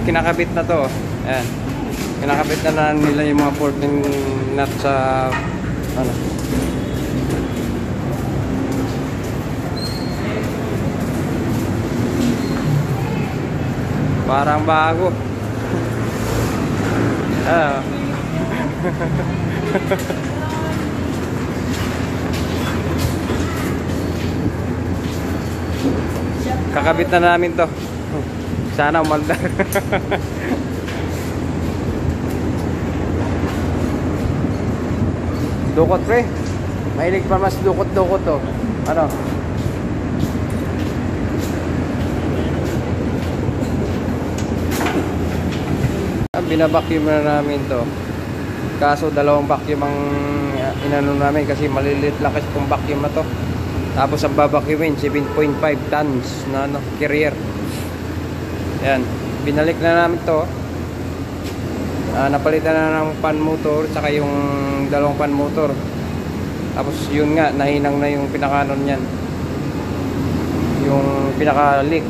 kinakabit na to. Ayan. Kinakabit na nila yung mga 14 nut sa ano. Parang bago. Ah. Kakabit na namin to. Sana umandar. Dukot pre. Mahilig pa mas dukot-dukot to. Ano? Binabacuum na namin to. Kaso dalawang vacuum ang inano namin kasi malilit lang kasi itong vacuum na to. Tapos ang babacuumin 7.5 tons na ano, carrier. Ayan, binalik na namin to. Napalitan na ng fan motor saka yung dalawang fan motor. Tapos yun nga, nahinang na yung pinakanon niyan. Yung pinaka-leak.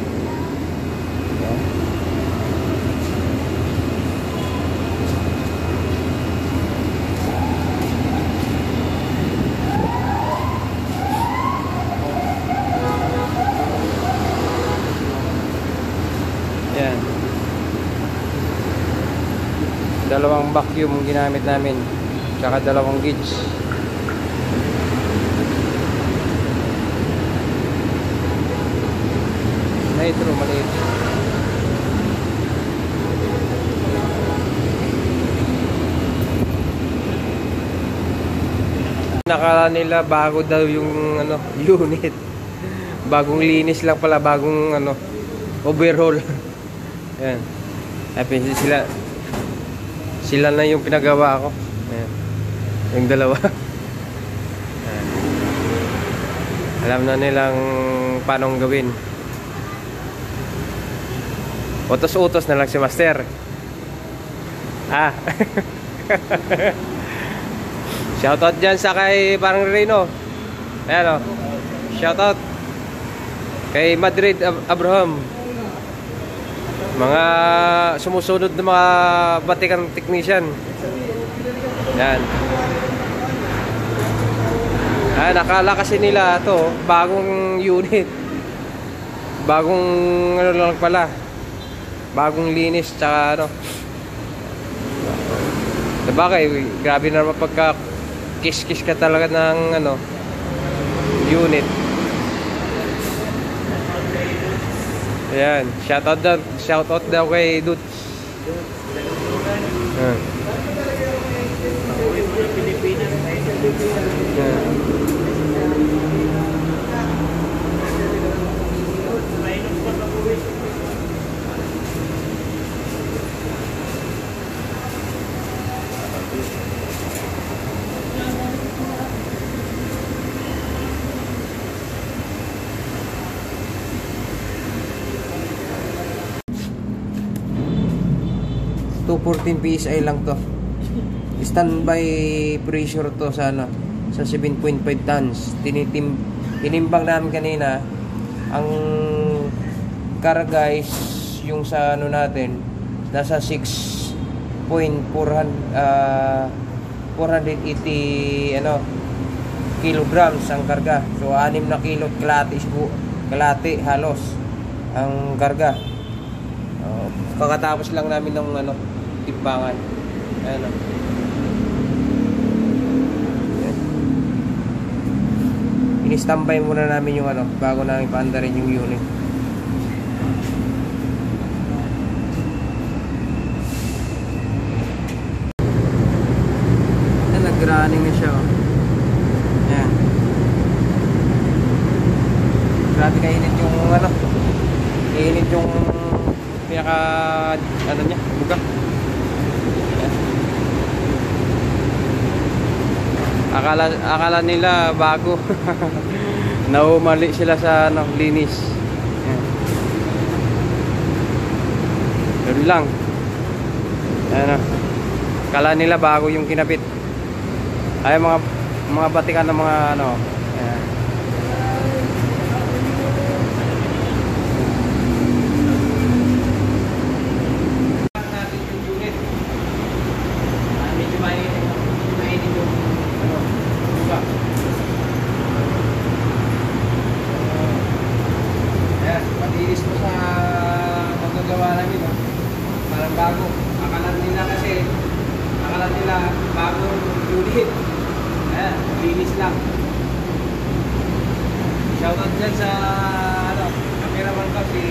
Yan. Dalawang vacuum ginamit namin. Tsaka dalawang gauge. Nitro maliit. Nakala nila bago daw yung ano, unit. Bagong linis lang pala, bagong ano, overhaul. Ayan. Happy sila na yung pinagawa ko. Ayan. Yung dalawa. Ayan. Alam na nilang paano gawin. Utos-utos na lang si Master. Ah. Shoutout dyan sa kay parang Reno. Ayan o. Shoutout kay Madrid Abraham. Mga sumusunod na mga batikang technician. Yan. Nakala kasi nila to bagong unit. Bagong ano lang pala. Bagong linis tsaka ano. Sabagay, grabe na naman pagka kiss-kiss ka talaga ng ano unit. Ayan, shoutout daw kay Dudes. Ayan. Ayan. 214 PSI lang to. Standby pressure to sa ano, sa 7.5 tons. Tinimbang namin kanina ang karga is yung sa ano natin nasa 480 ano kilograms ang karga. So 6 na kilo kalate halos ang karga. Kakatapos lang namin ng ano timbangan. Ayan o. Ini-standby muna namin yung ano bago namin paandarin yung unit. Ayan, nag-running na siya o. Ayan. Grabe kainit yung ano. Kainit yung pinaka ano niya, buga. Akala nila bago. Naumali sila sa ano, linis. Ayan. Pero lang. Ano? Akala nila bago yung kinabit. Ay mga batikan ng mga ano. Ayan. ginagawa namin, no? Parang bago. Akala nila bagong unit. Ayan, linis lang. Shoutout dyan sa cameraman ko si